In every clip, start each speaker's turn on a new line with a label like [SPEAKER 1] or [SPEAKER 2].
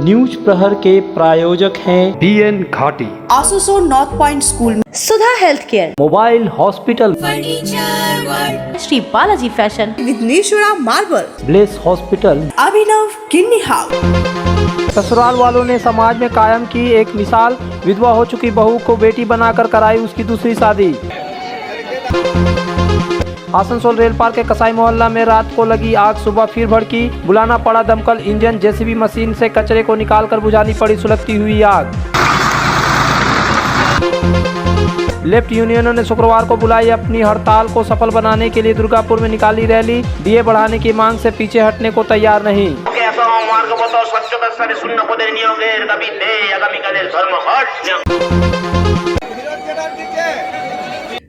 [SPEAKER 1] News प्रहर के प्रायोजक हैं
[SPEAKER 2] BN Ghati,
[SPEAKER 3] Asansol north point school, Sudha health care,
[SPEAKER 1] mobile hospital,
[SPEAKER 4] Shri Balaji fashion,
[SPEAKER 3] Vighneshwara marble,
[SPEAKER 1] bless hospital,
[SPEAKER 3] Abhinav kidney house.
[SPEAKER 1] ससुराल वालों ने समाज में कायम की एक मिसाल, विधवा हो चुकी बहू को बेटी बनाकर कराई उसकी दूसरी शादी। आसनसोल रेल पार्क के कसाई मोहल्ला में रात को लगी आग सुबह फिर भड़की, बुलाना पड़ा दमकल इंजन, जेसीबी मशीन से कचरे को निकालकर बुझानी पड़ी सुलगती हुई आग। लेफ्ट यूनियनों ने शुक्रवार को बुलाई अपनी हड़ताल को सफल बनाने के लिए दुर्गापुर में निकाली रैली, डीए बढ़ाने की मांग से पीछे हटने को तैयार नहीं।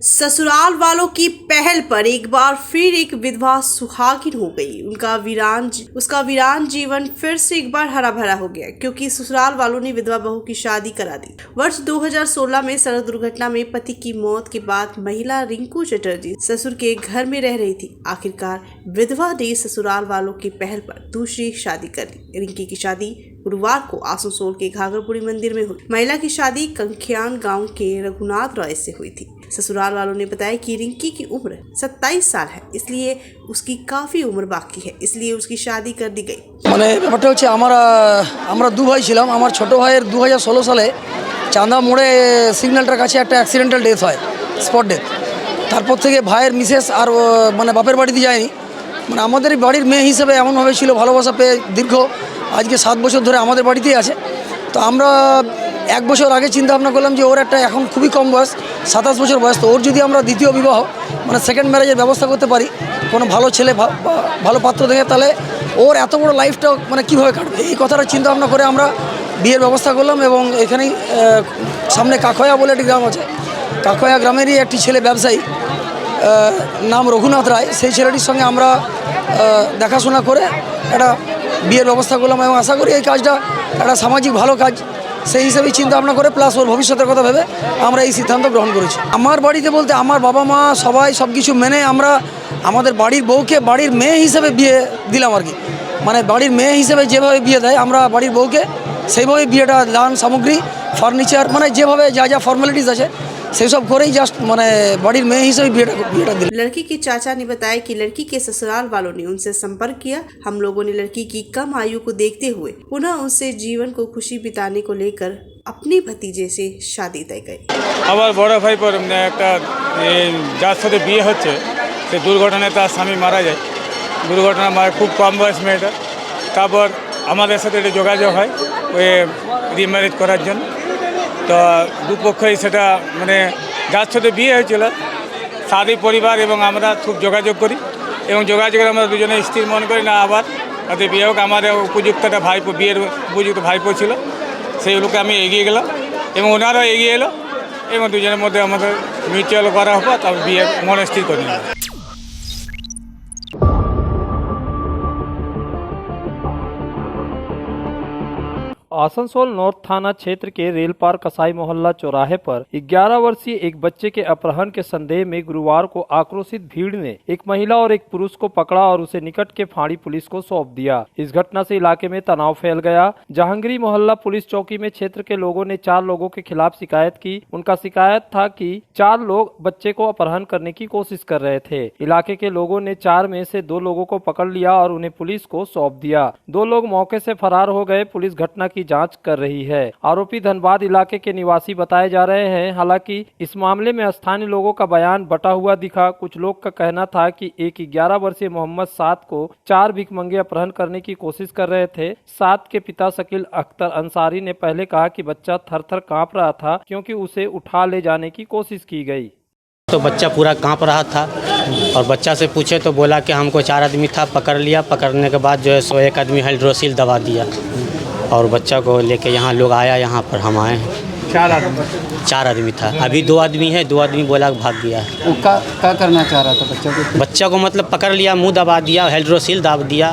[SPEAKER 3] ससुराल वालों की पहल पर एक बार फिर एक विधवा सुहागिन हो गई। उसका वीरान जीवन फिर से एक बार हरा भरा हो गया, क्योंकि ससुराल वालों ने विधवा बहू की शादी करा दी। वर्ष 2016 में सड़क दुर्घटना में पति की मौत के बाद महिला रिंकू चटर्जी ससुर के घर में रह रही थी। आखिरकार विधवा ने ससुराल वालों की पहल पर दूसरी शादी कर ली। रिंकी की शादी गुरुवार को आसनसोल के घाघरपुरी मंदिर में हुई। महिला की शादी कंख्यान गांव के रघुनाथ रॉय से हुई थी। ससुराल वालों ने बताया कि रिंकी की उम्र 27 साल है, इसलिए उसकी काफी उम्र बाकी है, इसलिए उसकी शादी कर दी गई।
[SPEAKER 5] মানে ব্যাপারটা হচ্ছে আমরা দু ভাই ছিলাম। আমার ছোট ভাইয়ের 2016 সালে চাঁদা মোড়ে সিগন্যালটার কাছে একটা অ্যাক্সিডেন্টাল ডেথ হয়, স্পট ডেথ। তারপর থেকে ভাইয়ের মিসেস আর মানে বাপের বাড়িতে যায়নি। মানে আমাদের বাড়ির মেয়ে হিসেবে এমনভাবে ছিল, ভালোবাসা পেয়ে দীর্ঘ আজকে 7 বছর ধরে আমাদের বাড়িতেই আছে। তো আমরা 1 বছর আগে চিন্তা ভাবনা করলাম যে ওর একটা এখন খুবই কম বয়স, 27 বছর বয়স, তো ওর যদি আমরা দ্বিতীয় বিবাহ মানে সেকেন্ড ম্যারেজের ব্যবস্থা করতে পারি, কোনো ভালো ছেলে ভালো পাত্র দেখে, তাহলে ওর এত বড় লাইফটা মানে কীভাবে কাটবে, এই কথাটা চিন্তা ভাবনা করে আমরা বিয়ের ব্যবস্থা করলাম। এবং এখানেই সামনে কাকয়া বলে একটি গ্রাম আছে, কাকয়া গ্রামেরই একটি ছেলে ব্যবসায়ী, নাম রঘুনাথ রায়, সেই ছেলেটির সঙ্গে আমরা দেখাশোনা করে একটা বিয়ের ব্যবস্থা করলাম। এবং আশা করি এই কাজটা একটা সামাজিক ভালো কাজ, সেই হিসেবেই চিন্তা ভাবনা করে প্লাস ওর ভবিষ্যতের কথা ভেবে আমরা এই সিদ্ধান্ত গ্রহণ করেছি। আমার বাড়িতে বলতে আমার বাবা মা সবাই সব কিছু মেনে আমরা আমাদের বাড়ির বউকে বাড়ির মেয়ে হিসেবে বিয়ে দিলাম আর কি। মানে বাড়ির মেয়ে হিসেবে যেভাবে বিয়ে দেয় আমরা বাড়ির বউকে সেইভাবে বিয়েটা, দান সামগ্রী, ফার্নিচার, মানে যেভাবে যা যা ফর্মালিটিস আছে সেই सब करें जस्ट माने बाड़ीर में ही से बेटा दिल।
[SPEAKER 3] लड़की के चाचा ने बताया कि लड़की के ससुराल वालों ने उनसे संपर्क किया। हम लोगों ने लड़की की कम आयु को देखते हुए पुनः उनसे जीवन को खुशी बिताने को लेकर अपने भतीजे से शादी तय करी।
[SPEAKER 6] আমার বড় ভাই পর একটা যার সাথে বিয়ে হচ্ছে সে দুর্ঘটনায় তার স্বামী মারা যায়। দুর্ঘটনা খুব কম বয়স মেয়েটা। তারপর আমাদের সাথে একটা যোগাযোগ হয় ওই রিম্যারেজ করার জন্য। তো দুপক্ষই সেটা মানে যার সাথে বিয়ে হয়েছিল সাদী পরিবার এবং আমরা খুব যোগাযোগ করি, এবং যোগাযোগের আমরা দুজনে স্থির মনে করি না আবার তাদের বিয়ে হোক। আমাদের উপযুক্ত একটা ভাইপো, বিয়ের উপযুক্ত ভাইপো ছিল, সেইগুলোকে আমি এগিয়ে গেলাম এবং ওনারাও এগিয়ে এলো এবং দুজনের মধ্যে আমাদের মিউচুয়াল করা হলো, তারপর বিয়ের মনে স্থির করে নিলাম।
[SPEAKER 1] आसनसोल नॉर्थ थाना क्षेत्र के रेल पार कसाई मोहल्ला चौराहे पर 11 वर्षीय एक बच्चे के अपहरण के संदेह में गुरुवार को आक्रोशित भीड़ ने एक महिला और एक पुरुष को पकड़ा और उसे निकट के फाड़ी पुलिस को सौंप दिया। इस घटना से इलाके में तनाव फैल गया। जहांगीरी मोहल्ला पुलिस चौकी में क्षेत्र के लोगों ने 4 लोगों के खिलाफ शिकायत की। उनका शिकायत था कि 4 लोग बच्चे को अपहरण करने की कोशिश कर रहे थे। इलाके के लोगों ने 4 में से 2 लोगों को पकड़ लिया और उन्हें पुलिस को सौंप दिया। 2 लोग मौके से फरार हो गए। पुलिस घटना की जांच कर रही है। आरोपी धनबाद इलाके के निवासी बताए जा रहे हैं। हालांकि इस मामले में स्थानीय लोगों का बयान बटा हुआ दिखा। कुछ लोग का कहना था कि एक 11 वर्षीय मोहम्मद साद को 4 भिखमंगे अपहरण करने की कोशिश कर रहे थे। साद के पिता शकील अख्तर अंसारी ने पहले कहा कि बच्चा थर-थर कांप रहा था क्योंकि उसे उठा ले जाने की कोशिश की गई।
[SPEAKER 7] तो बच्चा पूरा कांप रहा था और बच्चा से पूछे तो बोला कि हमको 4 आदमी था, पकड़ लिया। पकड़ने के बाद जो है सो एक आदमी हाइड्रोसिल दवा दिया और बच्चा को लेके यहाँ लोग आया, यहाँ पर हम आए हैं। 4 आदमी था, अभी 2 आदमी है, 2 आदमी बोला भाग गया है।
[SPEAKER 5] क्या करना चाह रहा था बच्चा को?
[SPEAKER 7] बच्चा को मतलब पकड़ लिया, मुंह दबा दिया, हाइड्रोसिल दबा दिया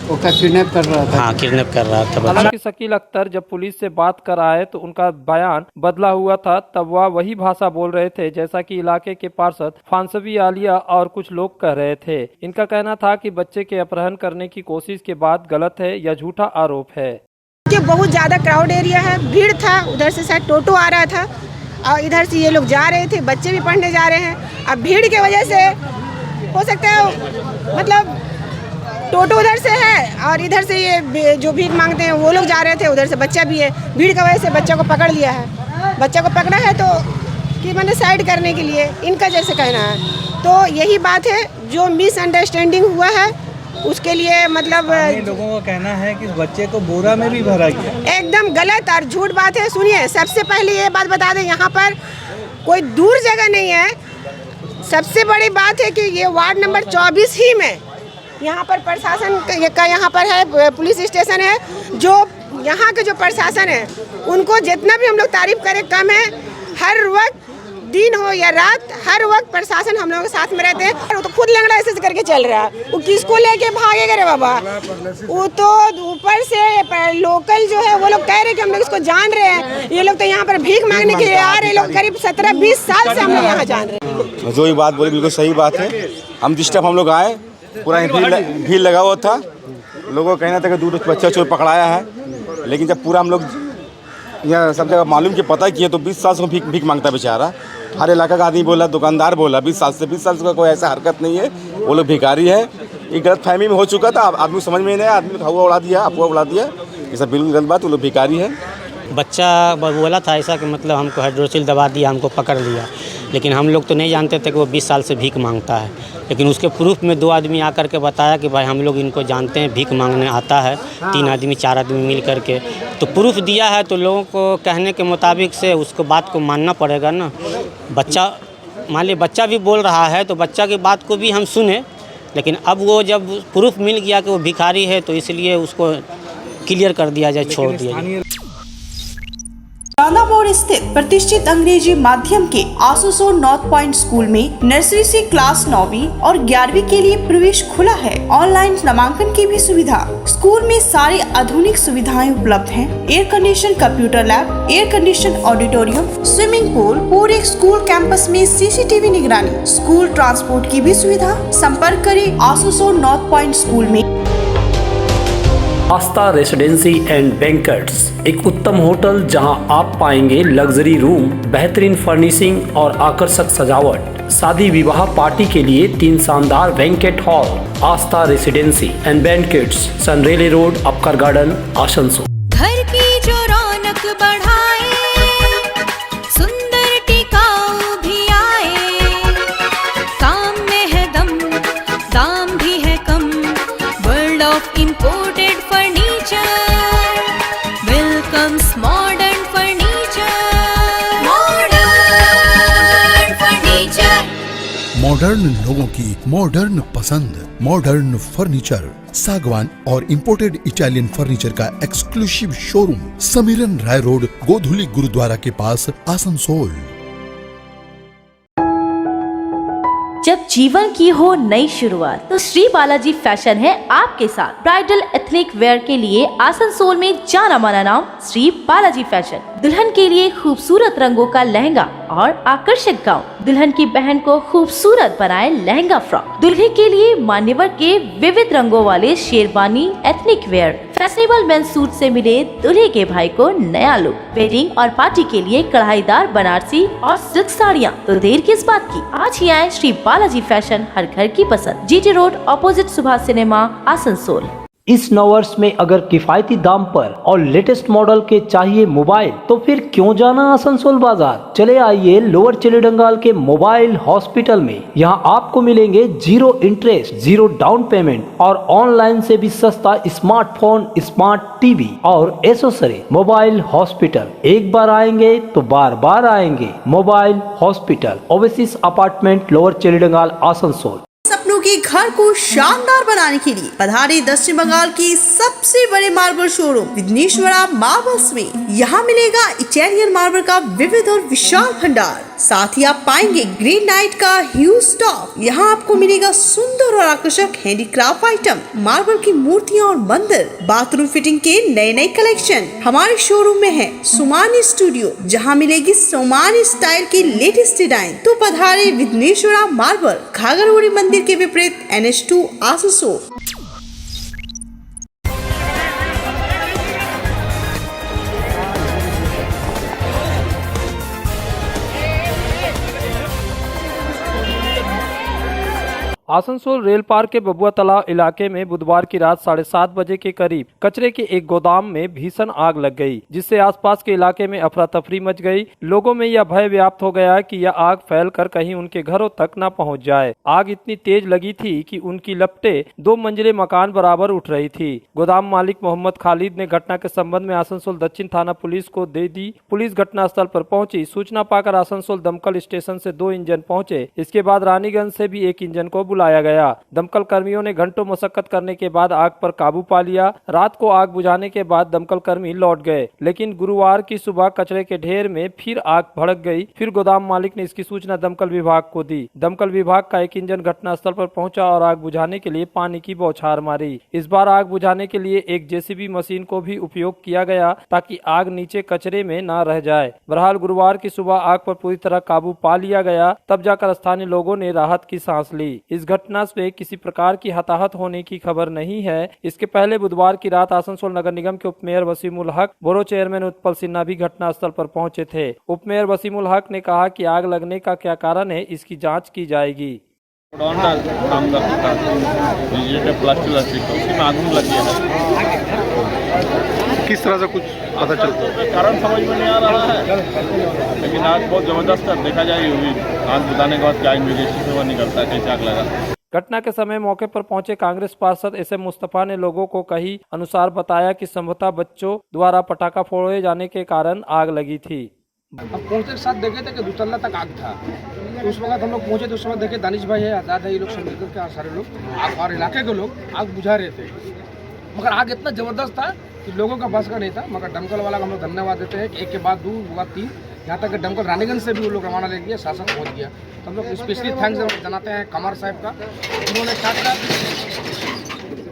[SPEAKER 2] वो क्या किडनैप कर रहा था?
[SPEAKER 7] हाँ, किडनैप कर रहा था बच्चा।
[SPEAKER 1] हालांकि शकील अख्तर जब पुलिस से बात कर आए तो उनका बयान बदला हुआ था। तब वह वही भाषा बोल रहे थे जैसा कि इलाके के पार्षद फांसबी आलिया और कुछ लोग कह रहे थे। इनका कहना था कि बच्चे के अपहरण करने की कोशिश के बाद गलत है या झूठा आरोप है।
[SPEAKER 8] कि बहुत ज़्यादा क्राउड एरिया है, भीड़ था, उधर से शायद टोटो आ रहा था और इधर से ये लोग जा रहे थे, बच्चे भी पढ़ने जा रहे हैं। अब भीड़ की वजह से हो सकता है मतलब टोटो उधर से है और इधर से ये जो भीख मांगते हैं वो लोग जा रहे थे, उधर से बच्चा भी है। भीड़ की वजह से बच्चा को पकड़ लिया है। बच्चा को पकड़ा है तो कि मैंने साइड करने के लिए, इनका जैसे कहना है। तो यही बात है, जो मिसअंडरस्टैंडिंग हुआ है उसके लिए मतलब
[SPEAKER 9] लोगों का कहना है कि बच्चे को बोरा में भी भरा गया।
[SPEAKER 8] एकदम गलत और झूठ बात है। सुनिए, सबसे पहले ये बात बता दें, यहाँ पर कोई दूर जगह नहीं है। सबसे बड़ी बात है कि ये वार्ड नंबर 24 ही में यहाँ पर प्रशासन का यहाँ पर है, पुलिस स्टेशन है। जो यहाँ के जो प्रशासन है उनको जितना भी हम लोग तारीफ करें कम है। हर वक्त दिन हो या रात, हर वक्त प्रशासन हम लोगों के साथ में रहते हैं। वो तो खुद लंगड़ा ऐसे करके चल रहा है, वो किसको लेके भागेगा रे बाबा। वो तो ऊपर से लोकल जो है वो लोग कह रहे हैं कि हम लोग इसको जान रहे हैं। ये लोग तो यहाँ पर भीख मांगने के लिए आ रहे हैं। लोग करीब 17-20 साल से हम लोग यहाँ जान रहे हैं।
[SPEAKER 10] जो ये बात बोली बिल्कुल सही बात है। हम जिस टाइम हम लोग आए पूरा भीड़ लगा हुआ था। लोगों का कहना था कि दूर बच्चा चोर पकड़ाया है, लेकिन जब पूरा हम लोग यहाँ सब जगह मालूम कि पता किया तो 20 साल से भीख मांगता बेचारा। हर इलाका का आदमी बोला, दुकानदार बोला 20 साल से का कोई ऐसा हरकत नहीं है, वो लोग भिखारी है। ये गलत फहमी में हो चुका था, आदमी समझ में नहीं आया, आदमी हवा उड़ा दिया, अफवाह उड़ा दिया। ये सब बिल्कुल गलत बात, वो लोग भिखारी है।
[SPEAKER 7] बच्चा बोला था ऐसा कि मतलब हमको हाइड्रोसिल दवा दिया, हमको पकड़ लिया, लेकिन हम लोग तो नहीं जानते थे कि वो 20 साल से भीख मांगता है। लेकिन उसके प्रूफ में 2 आदमी आकर के बताया कि भाई हम लोग इनको जानते हैं, भीख मांगने आता है, 3 आदमी 4 आदमी मिल करके तो प्रूफ दिया है। तो लोगों को कहने के मुताबिक से उसको बात को मानना पड़ेगा ना। बच्चा मान लीजिए बच्चा भी बोल रहा है तो बच्चा की बात को भी हम सुने, लेकिन अब वो जब प्रूफ मिल गया कि वो भिखारी है तो इसलिए उसको क्लियर कर दिया जाए, छोड़ दिया जाए।
[SPEAKER 3] चांदा मोड़ स्थित प्रतिष्ठित अंग्रेजी माध्यम के आसुसोर नॉर्थ पॉइंट स्कूल में नर्सरी से क्लास 9वीं और 11वीं के लिए प्रवेश खुला है। ऑनलाइन नामांकन की भी सुविधा। स्कूल में सारी आधुनिक सुविधाएं उपलब्ध हैं। Air condition computer lab, air condition auditorium, swimming pool, पूरे स्कूल कैंपस में CCTV निगरानी, स्कूल ट्रांसपोर्ट की भी सुविधा। संपर्क करें आसुसोर नॉर्थ पॉइंट स्कूल में।
[SPEAKER 11] आस्था रेसिडेंसी एंड बैंक्वेट्स, एक उत्तम होटल जहां आप पाएंगे लग्जरी रूम, बेहतरीन फर्निशिंग और आकर्षक सजावट। शादी विवाह पार्टी के लिए 3 शानदार banquet hall. Astha residency and banquets, Senraleigh road, Upkar garden, Asansol.
[SPEAKER 4] घर की जो रौनक बढ़ाए, सुंदर टिकाऊ भी आए, काम में है दम, दाम भी है कम, world of imported welcomes modern furniture, modern furniture।
[SPEAKER 12] Modern लोगों की मॉडर्न पसंद, मॉडर्न फर्नीचर, सागवान और इंपोर्टेड इटालियन फर्नीचर का exclusive showroom, Samiran Rai road, Godhuli Gurudwara के पास, आसनसोल।
[SPEAKER 4] जब जीवन की हो नई शुरुआत तो श्री बालाजी फैशन है आपके साथ। ब्राइडल एथनिक वेयर के लिए आसनसोल में जाना माना नाम श्री बालाजी फैशन। दुल्हन के लिए खूबसूरत रंगों का लहंगा और आकर्षक गाउन, दुल्हन की बहन को खूबसूरत बनाए लहंगा फ्रॉक, दुल्हे के लिए मान्यवर के विविध रंगों वाले sherwani ethnic wear, fashionable men's suit से मिले दूल्हे के भाई को नया लुक, वेडिंग और पार्टी के लिए कढ़ाईदार बनारसी और सिल्क साड़ियाँ। तो देर किस बात की, आज ही आए श्री बालाजी फैशन, हर घर की पसंद, GT road opposite Subhash cinema, Asansol.
[SPEAKER 11] इस नववर्ष में अगर किफायती दाम पर और लेटेस्ट मॉडल के चाहिए मोबाइल तो फिर क्यों जाना आसनसोल बाजार। चले आइए लोअर चिलीडंगाल के मोबाइल हॉस्पिटल में। यहाँ आपको मिलेंगे 0 इंटरेस्ट, 0 डाउन पेमेंट और ऑनलाइन से भी सस्ता स्मार्टफोन, स्मार्ट टीवी और एसेसरी। मोबाइल हॉस्पिटल, एक बार आएंगे तो बार बार आएंगे। Mobile hospital, oasis apartment, lower Chelidanga, Asansol.
[SPEAKER 3] सपनों के घर को शानदार बनाने के लिए पधारे दक्षिण बंगाल की सबसे बड़े मार्बल शोरूम विघ्नेश्वरा मार्बल्स में। यहाँ मिलेगा इटालियन मार्बल का विविध और विशाल भंडार। साथ ही आप पाएंगे ग्रीन नाइट का ह्यूज स्टॉक। यहाँ आपको मिलेगा सुंदर और आकर्षक हैंडीक्राफ्ट आइटम, मार्बल की मूर्तियाँ और मंदिर, बाथरूम फिटिंग के नए नए कलेक्शन। हमारे शोरूम में है सोमानी स्टूडियो, जहाँ मिलेगी सोमानी स्टाइल की लेटेस्ट डिजाइन। तो पधारे विघ्नेश्वरा मार्बल, घाघरगुड़ी मंदिर के विपरीत NH2 Asansol.
[SPEAKER 1] Asansol rail park के बबुआ तालाब इलाके में बुधवार की रात 7:30 बजे के करीब कचरे के एक गोदाम में भीषण आग लग गई, जिससे आसपास के इलाके में अफरा तफरी मच गई। लोगों में यह भय व्याप्त हो गया कि यह आग फैलकर कहीं उनके घरों तक न पहुंच जाए। आग इतनी तेज लगी थी कि उनकी लपटें 2 मंजिले मकान बराबर उठ रही थी। गोदाम मालिक मोहम्मद खालिद ने घटना के संबंध में आसनसोल दक्षिण थाना पुलिस को दे दी। पुलिस घटनास्थल पर पहुंची। सूचना पाकर आसनसोल दमकल स्टेशन से 2 इंजन पहुंचे। इसके बाद रानीगंज से भी एक इंजन को बुलाया गया। दमकल कर्मियों ने घंटों मशक्कत करने के बाद आग पर काबू पा लिया। रात को आग बुझाने के बाद दमकल कर्मी लौट गए, लेकिन गुरुवार की सुबह कचरे के ढेर में फिर आग भड़क गई। फिर गोदाम मालिक ने इसकी सूचना दमकल विभाग को दी। दमकल विभाग का एक इंजन घटनास्थल पर पहुंचा और आग बुझाने के लिए पानी की बौछार मारी। इस बार आग बुझाने के लिए एक JCB मशीन को भी उपयोग किया गया, ताकि आग नीचे कचरे में न रह जाए। बहरहाल गुरुवार की सुबह आग पर पूरी तरह काबू पा लिया गया। तब जाकर स्थानीय लोगों ने राहत की सांस ली। इस घटना से किसी प्रकार की हताहत होने की खबर नहीं है। इसके पहले बुधवार की रात आसनसोल नगर निगम के उपमेयर वसीमुल हक, बोरो चेयरमैन उत्पल सिन्हा भी घटनास्थल पर पहुंचे थे। उपमेयर वसीमुल हक ने कहा कि आग लगने का क्या कारण है, इसकी जांच की जाएगी।
[SPEAKER 2] काम करता था, प्लास्टिक उसमें आग लग गया है।
[SPEAKER 13] किस तरह से कुछ पता चलता है?
[SPEAKER 2] कारण समझ में नहीं आ रहा है, लेकिन आग बहुत जबरदस्त है। देखा जाए आग बुझाने के बाद क्या इन्वेस्टिगेशन से वो निकलता है कैसे आग लगा।
[SPEAKER 1] घटना के समय मौके पर पहुंचे कांग्रेस पार्षद SM मुस्तफा ने लोगों को कही अनुसार बताया कि संभवतः बच्चों द्वारा पटाखा फोड़े जाने के कारण आग लगी थी।
[SPEAKER 14] हम पहुंचते के साथ देखे थे कि 2 तल्ला तक आग था। तो उस वक्त हम लोग पहुंचे तो उस वक्त देखे दानिश भाई है, आज़ाद है, ये लोग सब मिलकर के सारे लोग आग और इलाके के लोग आग बुझा रहे थे। मगर आग इतना ज़बरदस्त था कि लोगों का बस का नहीं था। मगर दमकल वाला को हम लोग धन्यवाद देते हैं कि एक के बाद 2 हुआ 3, यहाँ तक कि दमकल रानीगंज से भी वो लोग रवाना ले गया, शासन पहुँच गया। तो हम लोग स्पेशली थैंक्स जनाते हैं कमर साहब का। उन्होंने क्या किया,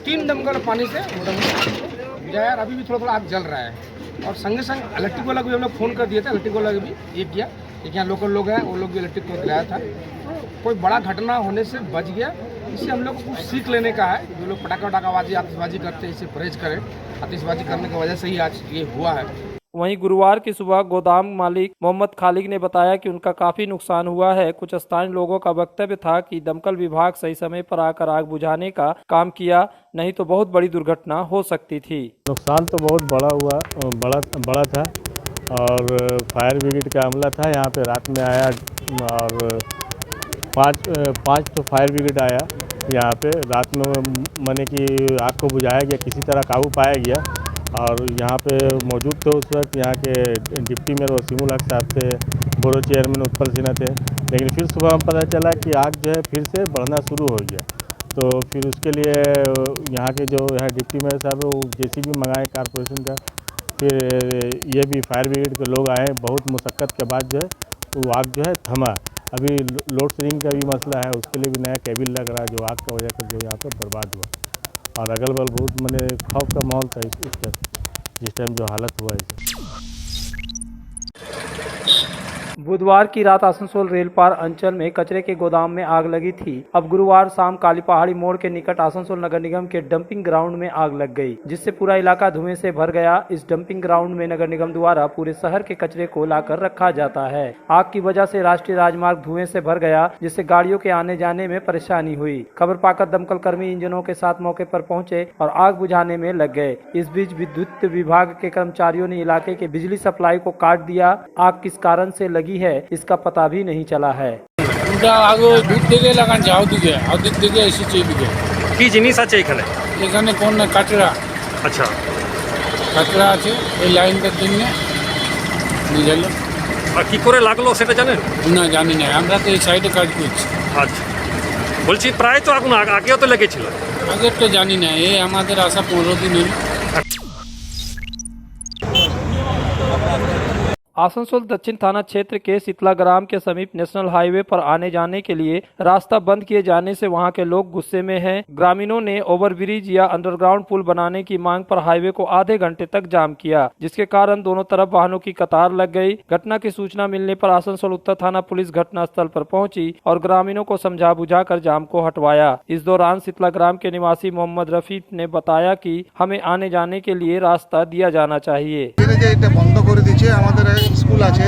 [SPEAKER 14] 3 दमकल पानी से बुझाया। अभी भी थोड़ा आग जल रहा है। और संगे संग इलेक्ट्रिक वाला को भी हम लोग फ़ोन कर दिए थे। इलेक्ट्रिक वाला भी ये किया, एक यहाँ लोकल लोग हैं, वो लोग भी इलेक्ट्रिक को गिराया था। कोई बड़ा घटना होने से बच गया। इससे हम लोग को कुछ सीख लेने का है। जो लोग पटाखा वटाखाबाजी आतिशबाजी करते हैं, इससे परहेज करें। आतिशबाजी करने की वजह से ही आज ये हुआ है।
[SPEAKER 1] वहीं गुरुवार की सुबह गोदाम मालिक मोहम्मद खालिद ने बताया कि उनका काफी नुकसान हुआ है। कुछ स्थानीय लोगों का वक्तव्य था कि दमकल विभाग सही समय पर आकर आग बुझाने का काम किया, नहीं तो बहुत बड़ी दुर्घटना हो सकती थी।
[SPEAKER 15] नुकसान तो बहुत बड़ा था और फायर ब्रिगेड का अमला था यहाँ पे रात में आया और 5 तो फायर ब्रिगेड आया यहाँ पे रात में। माने कि आग को बुझाया गया, किसी तरह काबू पाया गया। और यहाँ पे मौजूद थे उस वक्त यहाँ के डिप्टी मेयर वसीमुल हक साहब थे, बोरो चेयरमैन उत्पल सिन्हा थे। लेकिन फिर सुबह हम पता चला कि आग जो है फिर से बढ़ना शुरू हो गया। तो फिर उसके लिए यहाँ के जो यहाँ डिप्टी मेयर साहब है वो JCB मंगाए कारपोरेशन का। फिर ये भी फायर ब्रिगेड के लोग आए। बहुत मुशक्क़त के बाद जो है वो आग जो है थमा। अभी लोड शेडिंग का भी मसला है, उसके लिए भी नया केबिल लग रहा है जो आग का वजह से जो यहाँ पर बर्बाद हुआ। और अगल बगल बहुत मैंने खौफ का माहौल था जिस टाइम जो हालत हुआ है।
[SPEAKER 1] बुधवार की रात आसनसोल रेलपार अंचल में कचरे के गोदाम में आग लगी थी। अब गुरुवार शाम काली पहाड़ी मोड़ के निकट आसनसोल नगर निगम के डंपिंग ग्राउंड में आग लग गई, जिससे पूरा इलाका धुएं से भर गया। इस डंपिंग ग्राउंड में नगर निगम द्वारा पूरे शहर के कचरे को लाकर रखा जाता है। आग की वजह से राष्ट्रीय राजमार्ग धुएं से भर गया, जिससे गाड़ियों के आने जाने में परेशानी हुई। खबर पाकर दमकल कर्मी इंजनों के साथ मौके पर पहुंचे और आग बुझाने में लग गए। इस बीच विद्युत विभाग के कर्मचारियों ने इलाके के बिजली सप्लाई को काट दिया। आग किस कारण से लगी है इसका पता भी नहीं चला है।
[SPEAKER 16] কি জিনিস আছে এখানে?
[SPEAKER 17] এখানে কোন কাটরা।
[SPEAKER 16] আচ্ছা,
[SPEAKER 17] কাটরা আছে এই লাইনটার জন্য বুঝালো।
[SPEAKER 16] আর কি করে লাগলো সেটা জানেন?
[SPEAKER 17] না জানি না, আমরা তো এই সাইডে কাজ করছি।
[SPEAKER 16] আচ্ছা, বলছি প্রায় তো আগুন আগেও তো লেগেছিল।
[SPEAKER 17] আগের তো জানি না, এই আমাদের আসা 15 দিন হলো।
[SPEAKER 1] आसनसोल दक्षिण थाना क्षेत्र के शीतला ग्राम के समीप नेशनल हाईवे पर आने जाने के लिए रास्ता बंद किए जाने से वहां के लोग गुस्से में हैं। ग्रामीणों ने ओवरब्रिज या अंडरग्राउंड पुल बनाने की मांग पर हाईवे को आधे घंटे तक जाम किया, जिसके कारण दोनों तरफ वाहनों की कतार लग गई। घटना की सूचना मिलने पर आसनसोल उत्तर थाना पुलिस घटनास्थल पर पहुंची और ग्रामीणों को समझा बुझाकर जाम को हटवाया। इस दौरान शीतला ग्राम के निवासी मोहम्मद रफी ने बताया कि हमें आने जाने के लिए रास्ता दिया जाना चाहिए।
[SPEAKER 18] বন্ধ করে দিয়েছে, আমাদের স্কুল আছে,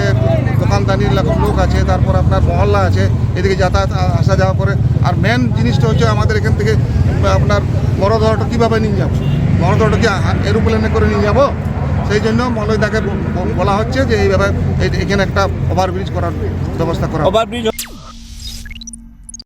[SPEAKER 18] দোকানদানির লোক আছে, তারপর আপনার মহল্লা আছে, এদিকে যাতায়াত আসা যাওয়া করে। আর মেন জিনিসটা হচ্ছে আমাদের এখান থেকে আপনার বড় ধরটা কীভাবে নিয়ে যাবো, বড় ধরটা কি এরোপ্লেনে করে নিয়ে যাবো, সেই জন্য মলয়দাকে বলা হচ্ছে যে এইভাবে এখানে একটা ওভারব্রিজ করার ব্যবস্থা করা।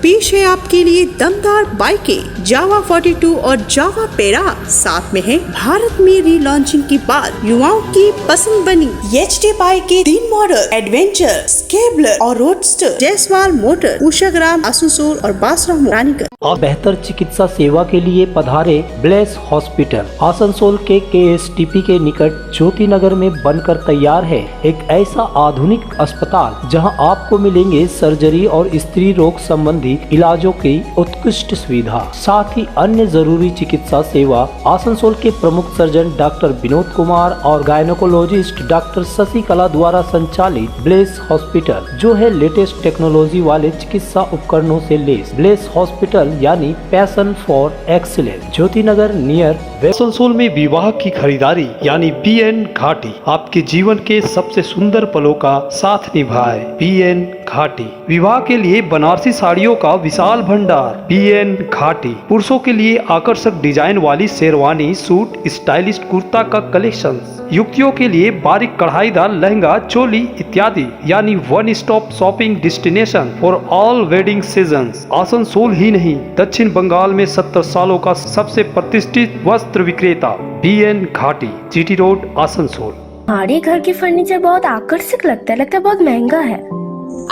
[SPEAKER 3] पेश है आपके लिए दमदार बाइकें जावा 42 और जावा पेरा। साथ में है भारत में रीलॉन्चिंग के बाद युवाओं की पसंद बनी एचडी बाइक के 3 मॉडल एडवेंचर, स्केबलर और रोडस्टर, जयसवाल मोटर, उषाग्राम, आसनसोल और बासराम रानीगंज।
[SPEAKER 11] और बेहतर चिकित्सा सेवा के लिए पधारे ब्लेस हॉस्पिटल। आसनसोल के KSTP के निकट ज्योति नगर में बनकर तैयार है एक ऐसा आधुनिक अस्पताल जहां आपको मिलेंगे सर्जरी और स्त्री रोग संबंधी इलाजों की उत्कृष्ट सुविधा, साथ ही अन्य जरूरी चिकित्सा सेवा। आसनसोल के प्रमुख सर्जन डॉक्टर विनोद कुमार और गायनोकोलॉजिस्ट डॉक्टर शशिकला द्वारा संचालित ब्लेस हॉस्पिटल, जो है लेटेस्ट टेक्नोलॉजी वाले चिकित्सा उपकरणों से लेस। ब्लेस हॉस्पिटल यानी passion for excellence, Jyoti Nagar near. Asansol में विवाह की खरीदारी यानी BN घाटी आपके जीवन के सबसे सुंदर पलों का साथ निभाए। BN घाटी विवाह के लिए बनारसी साड़ियों का विशाल भंडार। BN घाटी पुरुषों के लिए आकर्षक डिजाइन वाली शेरवानी, सूट, स्टाइलिश कुर्ता का कलेक्शन, युवतियों के लिए बारीक कढ़ाईदार लहंगा, चोली इत्यादि, यानी one stop shopping destination for all wedding seasons. Asansol ही नहीं, दक्षिण बंगाल में 70 सालों का सबसे प्रतिष्ठित वस्त्र विक्रेता BN घाटी, GT रोड, आसनसोल।
[SPEAKER 19] हमारे घर के फर्नीचर बहुत आकर्षक लगता है बहुत महंगा है।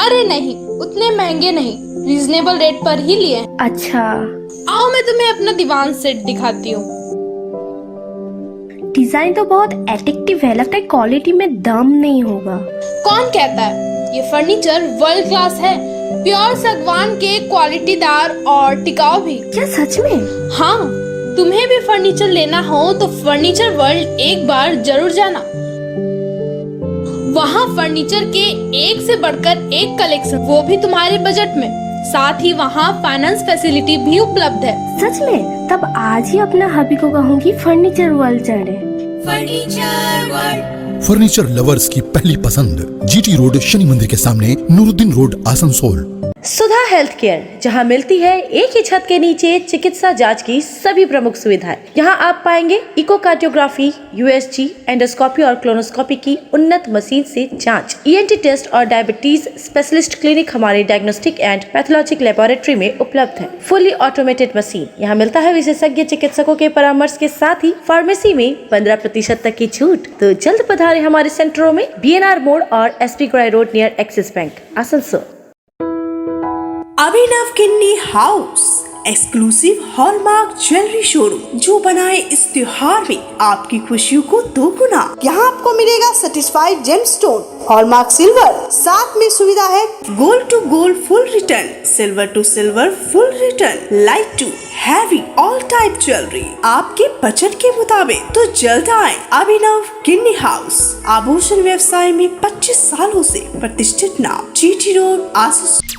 [SPEAKER 20] अरे नहीं, उतने महंगे नहीं, रीजनेबल रेट पर ही लिए।
[SPEAKER 19] अच्छा,
[SPEAKER 20] आओ मैं तुम्हें अपना दीवान सेट दिखाती हूँ।
[SPEAKER 19] डिजाइन तो बहुत एट्रैक्टिव है, लगता है क्वालिटी में दम नहीं होगा।
[SPEAKER 20] कौन कहता है? ये फर्नीचर वर्ल्ड क्लास है, प्योर सागवान के, क्वालिटीदार और टिकाऊ भी।
[SPEAKER 19] क्या सच में?
[SPEAKER 20] हाँ, तुम्हें भी फर्नीचर लेना हो तो फर्नीचर वर्ल्ड एक बार जरूर जाना। वहाँ फर्नीचर के एक से बढ़कर एक कलेक्शन, वो भी तुम्हारे बजट में। साथ ही वहाँ फाइनेंस फैसिलिटी भी उपलब्ध है।
[SPEAKER 19] सच में? तब आज ही अपना हबी को कहूँगी फर्नीचर वर्ल्ड चले।
[SPEAKER 20] फर्नीचर वर्ल्ड,
[SPEAKER 12] फर्नीचर लवर्स की पहली पसंद, GT रोड, शनि मंदिर के सामने, नूरुद्दीन रोड, आसनसोल।
[SPEAKER 4] सुधा हेल्थ केयर, जहां मिलती है एक ही छत के नीचे चिकित्सा जांच की सभी प्रमुख सुविधाएं। यहां आप पाएंगे इकोकार्डियोग्राफी, USG, एंडोस्कोपी और क्लोनोस्कोपी की उन्नत मशीन से जांच, ENT टेस्ट और डायबिटीज स्पेशलिस्ट क्लिनिक हमारे डायग्नोस्टिक एंड पैथोलॉजिक लेबोरेटरी में उपलब्ध है। फुली ऑटोमेटेड मशीन, यहाँ मिलता है विशेषज्ञ चिकित्सकों के परामर्श के साथ ही फार्मेसी में 15% तक की छूट। तो जल्द पधारे हमारे सेंटरों में BNR मोड़ और SP ग्राई road near Axis bank, Asansol.
[SPEAKER 3] Abhinav kidney house, exclusive hallmark jewellery showroom, जो बनाए इस त्योहार में आपकी खुशियों को दोगुना। यहाँ आपको मिलेगा सर्टिफाइड जेमस्टोन, हॉलमार्क सिल्वर, साथ में सुविधा है gold to gold full return, silver to silver full return, light to heavy all type jewellery आपके बजट के मुताबिक। तो जल्द आए अभिनव किन्नी हाउस, आभूषण व्यवसाय में 25 सालों से प्रतिष्ठित नाम, GT रोड, आसनसोल।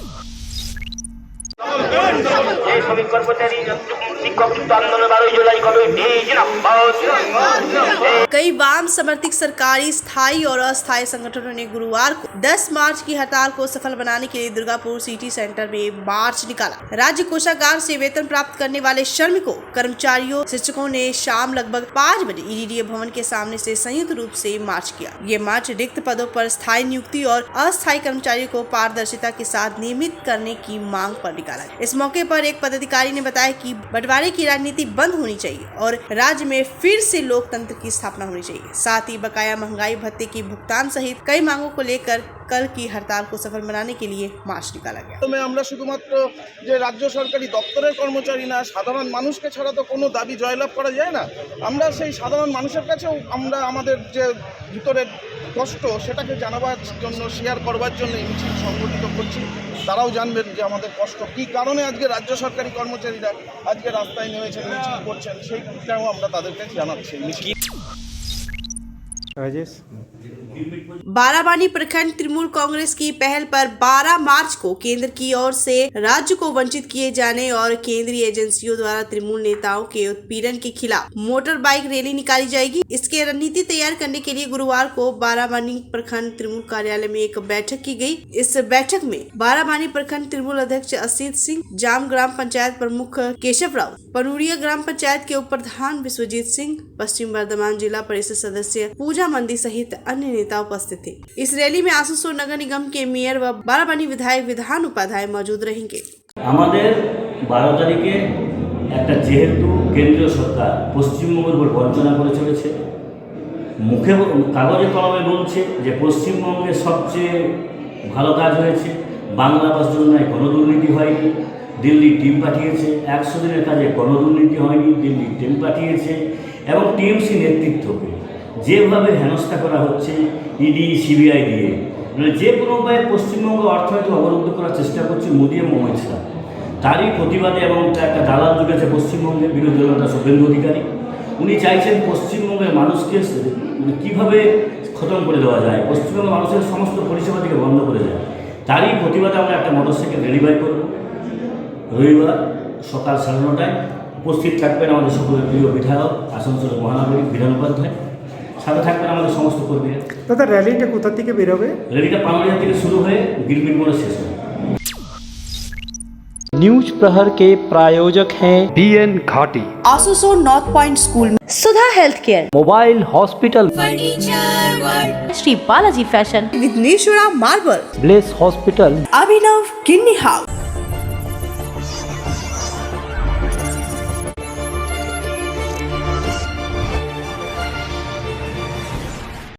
[SPEAKER 3] कई वाम समर्थित सरकारी, स्थायी और अस्थायी संगठनों ने गुरुवार को 10 मार्च की हड़ताल को सफल बनाने के लिए दुर्गापुर सिटी सेंटर में मार्च निकाला। राज्य कोषागार से वेतन प्राप्त करने वाले श्रमिकों, कर्मचारियों, शिक्षकों ने शाम लगभग 5 बजे EDDA भवन के सामने से संयुक्त रूप से मार्च किया। ये मार्च रिक्त पदों पर स्थायी नियुक्ति और अस्थायी कर्मचारियों को पारदर्शिता के साथ नियमित करने की मांग पर निकाला। इस मौके पर एक पदाधिकारी ने बताया कि बंटवारे की राजनीति बंद होनी चाहिए और राज्य में फिर से लोकतंत्र की स्थापना होनी चाहिए। साथ ही बकाया महंगाई भत्ते की भुगतान सहित कई मांगों को लेकर कल की हड़ताल को सफल बनाने के लिए मार्च निकाला गया।
[SPEAKER 21] तो আমরা শুধুমাত্র যে রাজ্য সরকারি দপ্তরের কর্মচারী না, সাধারণ মানুষকে ছাড়া তো কোনো দাবি জয়লাভ করা যায় না। আমরা সেই সাধারণ মানুষের কাছেও আমরা আমাদের যে ভিতরের কষ্ট সেটাকে জানাবার জন্য, শেয়ার করবার জন্য এই মিছিল সংগঠিত করছি। তারাও জানবেন যে আমাদের কষ্ট কী কারণে আজকে রাজ্য সরকারি কর্মচারীরা আজকে রাস্তায় নেমেছেন, মিছিল করছেন, সেইটাও আমরা তাদেরকে জানাচ্ছি।
[SPEAKER 3] बाराबानी प्रखंड तृणमूल कांग्रेस की पहल पर 12 मार्च को केंद्र की ओर से राज्य को वंचित किए जाने और केंद्रीय एजेंसियों द्वारा तृणमूल नेताओं के उत्पीड़न के खिलाफ मोटर बाइक रैली निकाली जाएगी। इसके रणनीति तैयार करने के लिए गुरुवार को बाराबानी प्रखंड तृणमूल कार्यालय में एक बैठक की गई। इस बैठक में बाराबानी प्रखंड तृणमूल अध्यक्ष असित सिंह, जाम ग्राम पंचायत प्रमुख केशव राव, पनुरिया ग्राम पंचायत के उप प्रधान विश्वजीत सिंह, पश्चिम बर्धमान जिला परिषद सदस्य पूजा मंदी सहित अन्य नेता उपस्थित थे। इस रैली में आसनसोल नगर निगम के मेयर व बाराबानी विधायक विधान उपाध्याय मौजूद रहेंगे।
[SPEAKER 22] আমাদের 12 তারিখে একটা যেহেতু কেন্দ্রীয় সরকার পশ্চিমবঙ্গের উপর বঞ্চনা করে চলেছে, মুখে কাগজে কলমে বলছে যে পশ্চিমবঙ্গে সবচেয়ে ভালো কাজ হয়েছে, বাংলা ভাষার জন্য কোনো দুর্নীতি হয়নি, দিল্লি টিম পাঠিয়েছে, 100 দিনের কাজে কোনো দুর্নীতি হয়নি, দিল্লি টিম পাঠিয়েছে এবং টিএমসি নেতৃত্বকে যেভাবে হেনস্থা করা হচ্ছে ইডি সিবিআই দিয়ে, মানে যে কোনো উপায়ে পশ্চিমবঙ্গ অর্থনীতি অবরুদ্ধ করার চেষ্টা করছে মোদী এবং অমিত শাহ। তারই প্রতিবাদে এবং একটা দালাল জুটেছে পশ্চিমবঙ্গের বিরোধী দলনেতা শুভেন্দু অধিকারী। উনি চাইছেন পশ্চিমবঙ্গের মানুষকে কীভাবে খতম করে দেওয়া যায়, পশ্চিমবঙ্গের মানুষের সমস্ত পরিষেবা থেকে বন্ধ করে যায়। তারই প্রতিবাদে আমরা একটা মোটরসাইকেল র্যালি বাইক করব রবিবার সকাল 9:30টায়। উপস্থিত থাকবেন আমাদের সকলের প্রিয় বিধায়ক আসানসোল মহানগরী বিধান উপাধ্যায়, সাথে থাকবেন আমাদের সমস্ত কর্মীরা।
[SPEAKER 23] দাদা র্যালিটা কোথা থেকে বেরোবে?
[SPEAKER 22] র্যালিটা পানুরিয়া থেকে শুরু হয়ে गिरमिट मोड़ শেষ হবে।
[SPEAKER 11] न्यूज प्रहर के प्रायोजक हैं BN Ghati,
[SPEAKER 3] Asansol north point school,
[SPEAKER 4] Sudha health care,
[SPEAKER 11] mobile hospital,
[SPEAKER 4] Shri Balaji fashion
[SPEAKER 3] Vighneshwara marble,
[SPEAKER 11] bless hospital,
[SPEAKER 3] Abhinav kidney house.